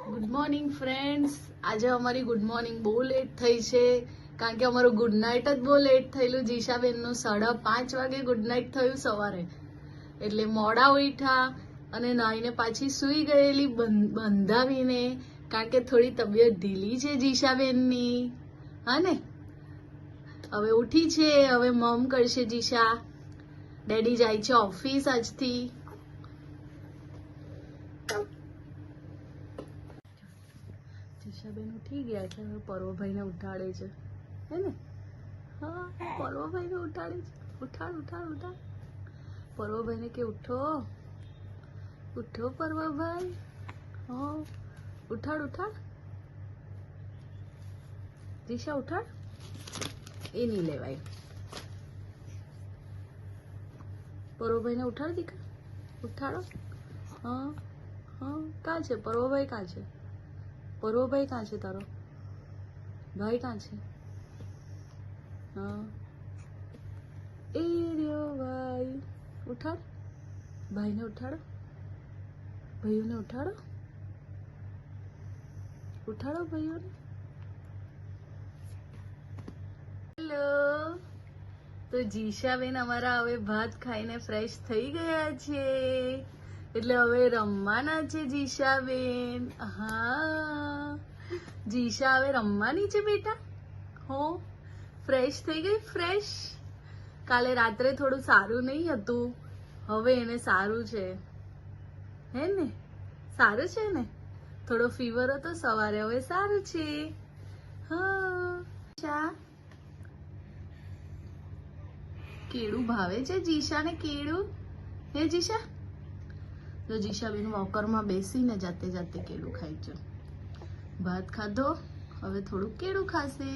Good morning friends. આજે અમારી good morning બહુ લેટ થઈ છે કારણ કે અમારું ગુડ નાઇટ જ બહુ લેટ થયેલું. જીશાબેનનું 5:30 વાગે ગુડ નાઇટ થયું સવારે, એટલે મોડા ઉઠ્યા અને નાઈને પાછી સૂઈ ગયેલી બંધાવીને, કારણ કે થોડી તબિયત ઢીલી છે જીશાબેનની. હા ને, હવે ઉઠી છે. હવે મમ કરશે જીશા. ડેડી જાય છે ઓફિસ આજથી. જીશાબેન ઉઠી ગયા છે. હવે પર્વભાઈને ઉઠાડે છે, હે ને? હા, પર્વભાઈને ઉઠાડે છે. ઉઠાડ ઉઠાડ ઉઠાડ. પર્વભાઈને કે ઉઠો ઉઠો પર્વભાઈ. હા, ઉઠાડ ઉઠાડ. જીશા ઉઠાડ. એ નહીં લેવાય. પર્વભાઈને ઉઠાડ દીકરા, ઉઠાડો. હા હા, કાં છે પર્વભાઈ? કાં છે પર્વભાઈ? કાં છે તારો ભાઈ? કાં છે? હા, એ રહ્યો ભાઈ. ઉઠાડ. ભાઈને ઉઠાડો. ભાઈઓને ઉઠાડો. ઉઠાડો ભાઈઓને. હેલો. તો જીશાબેન અમારા હવે ભાત ખાઈને ફ્રેશ થઈ ગયા છે, એટલે હવે રમવાના છે જીશાબેન. હા, જીશા હવે રમવાની છે બેટા. હો, ફ્રેશ થઈ ગઈ. ફ્રેશ. કાલે રાત્રે થોડું સારું નહીં હતું, હવે એને સારું છે, હે ને? સારું છે ને? થોડો ફીવર હતો સવારે, હવે સારું છે. હા, કેળું ભાવે છે જીશાને? કેળું, હે જીશા? તો જીશાબેન વોકરમાં બેસીને જાતે જાતે કેળું ખાય છે. ભાત ખાધો, હવે થોડું કેળું ખાશે.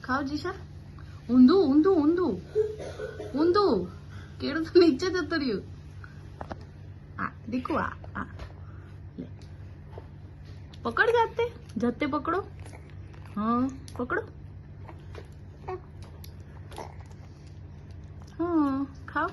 ખાઓ જીશા. ઊંધું ઊંધું ઊંધું ઊંધું. કેળું તો નીચે જતું રહ્યું. આ દીકુ, આ લે, પકડ. જાતે જાતે પકડો. હા, પકડો. હા, ખાઓ.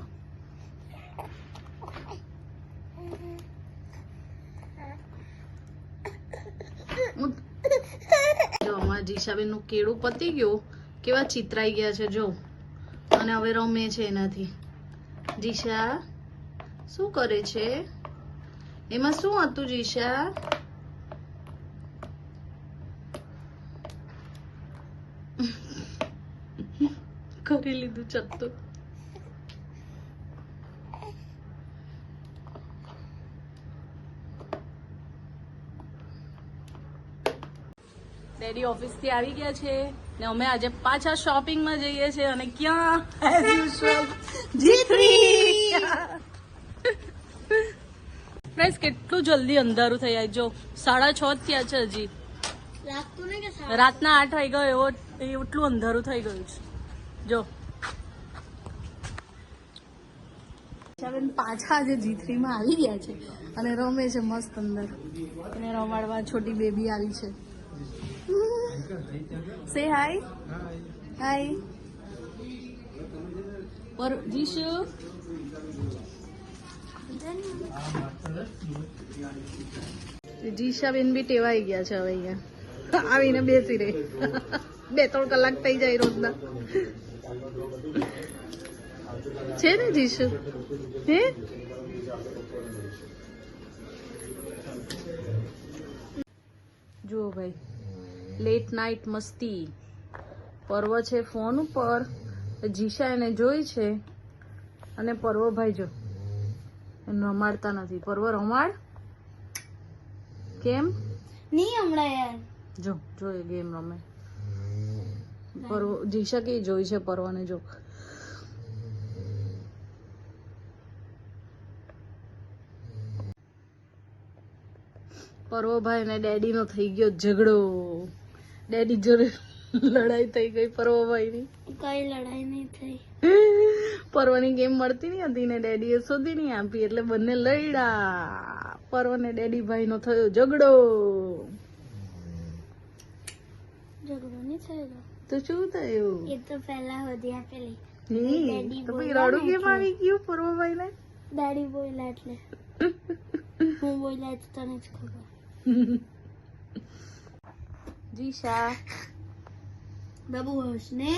જો અમારા જીશાબેન નું કેળું પતી ગયું. કેવા ચિતરાઈ ગયા છે જો, અને હવે રમે છે એનાથી. જીશા શું કરે છે? એમાં શું હતું જીશા? કરી લીધું ચત્તું. ડેડી ઓફિસ થી આવી ગયા છે ને અમે આજે પાછા શોપિંગમાં જઈએ છીએ. અને ક્યાં? As usual G3. ફ્રેન્ડ્સ, કેટલું જલ્દી અંધારું થઈ જાય. જો 6:30 થયા છે હજી. રાતના 8 વાગ્યા એવો એટલું અંધારું થઈ ગયું છે. જો પાછા આજે G3 માં આવી ગયા છે અને રમે છે મસ્ત અંદર. અને રમાડવા છોટી બેબી આવી છે. સે હાય. હાય. પર જીશુ. જીશાબેન બી ટેવાઈ ગયા છે હવે. અહીંયા આવીને બેસી રહે. 2-3 કલાક થઈ જાય રોજના. છે ને જીશુ? હે, જુઓ ભાઈ, લેટ નાઇટ મસ્તી. પર્વ છે ફોન ઉપર, જીશા એને જોઈ છે. અને પર્વભાઈ જો એને રમાડતા નથી. પર્વ રમાડ. કેમ નહીં હમણાં યાર? જો જો એ ગેમ રમે. પર્વ, જીશા કે જોઈ છે પર્વને. જો પર્વભાઈ ને ડેડી નો થઈ ગયો ઝઘડો. ડેડી જોડે લડાઈ થઈ ગઈ પર્વભાઈ ની. કઈ લડાઈ નહીં થઈ. પર્વની ગેમ મળતી નહીં હતી ને ડેડીએ શોધી નહીં આપી, એટલે બંને લડ્યા. પર્વ ને ડેડી ભાઈ નો થયો ઝઘડો. ઝઘડો નહીં થયો તો શું થયું? એ તો પહેલા હોધી આપેલી. Daddy તો પછી બોલ્યા રડું ને કેમ એટલે. આવી ગયું પૂર્વભાઈ ને? દાડી બોલ્યા એટલે હું બોલ્યા તો તને જ ખબર. જીશા બાબુ હોશ ને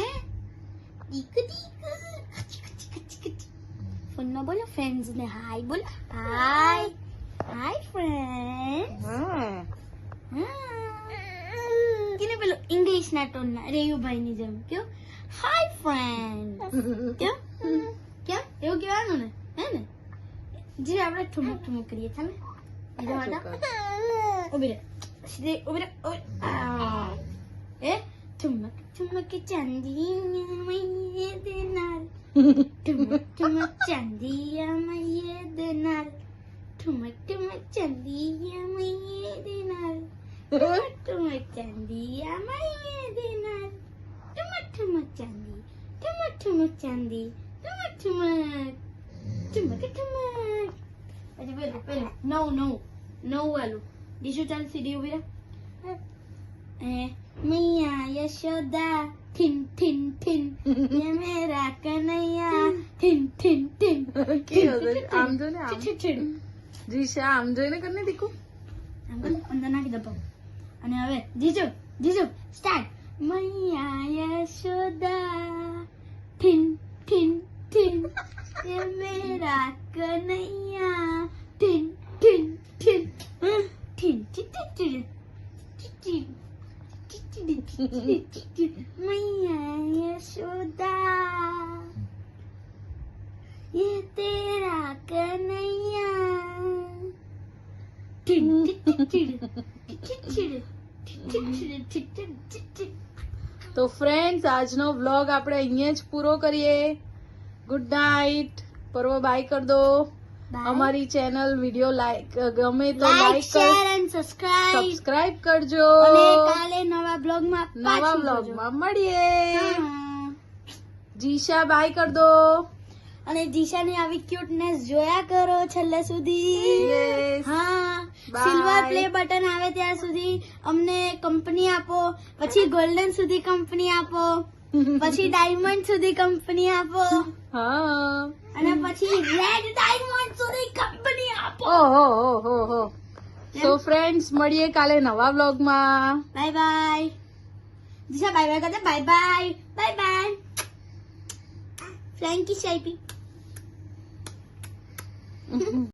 ફોન માં બોલો ફ્રેન્ડ્સ ને હાય બોલો. Hi friend. કેને પેલો ઇંગ્લિશ ના ટોન ના રેયુભાઈ ની જેમ કયો હાય ફ્રેન્ડ કેમ કેમ એવું કહેવાનું ને હે ને જે આપણે ઠુમક ઠુમક કરીએ ચાલે ઉભી રે સીધે ઉભી રે એ ઠુમક ઠુમક ચાંદી મૈયે દેનાર ઠુમક ઠુમક ચાંદી મૈયે દેનાર ઠુમક ઠુમક ચાંદી મૈયે દેનાર ઠુમક ઠુમક ચાંદી મૈયે દેનાર ઠુમક ઠુમક ચાંદી ઠુમક ઠુમક ચાંદી ઠુમક ઠુમક ઠુમક ઠુમક અરે પેલું નવ વાળું દીશું ચાલ સીધી ઉભી રહે मैया यशोदा ठिन ठिन ठिन ये मेरा कन्हैया ठिन ठिन ठिन આમ જો ને આમ. ठिन જીશા આમ જોઈને કરીને દીકુ. અંદર નાખી દો પગ. અને હવે જીજુ સ્ટાર્ટ मैया यशोदा ठिन ठिन ठिन ये मेरा कन्हैया ठिन ठिन ठिन ठिन ठिन ठिन मैया यशोदा ये तेरा कन्हैया તો ફ્રેન્ડ્સ આજનો વ્લોગ આપણે અહીંયા જ પૂરો કરીએ. Good night. પર્વ બાય કર દો. અમારી ચેનલ વિડિયો લાઈક ગમે તો like like share and subscribe subscribe કરજો. અને કાલે નવા બ્લોગમાં નવા વ્લોગમાં મળીએ. જીશા બાય કર દો. અને જીશાની આવી ક્યુટનેસ જોયા કરો છેલ્લે સુધી. Yes. હા Bye. સિલ્વર પ્લે બટન આવે ત્યાં સુધી અમને કંપની આપો, પછી ગોલ્ડન સુધી કંપની આપો, પછી ડાયમંડ સુધી કંપની આપો, હા. અને પછી રેડ ડાયમંડ સુધી કંપની આપો. ઓહો. સો ફ્રેન્ડ્સ મળીએ કાલે નવા વ્લોગમાં. Bye bye. Jisha bye bye કરજે. Bye bye. Bye bye. ફ્રેન્કી શાઈપી.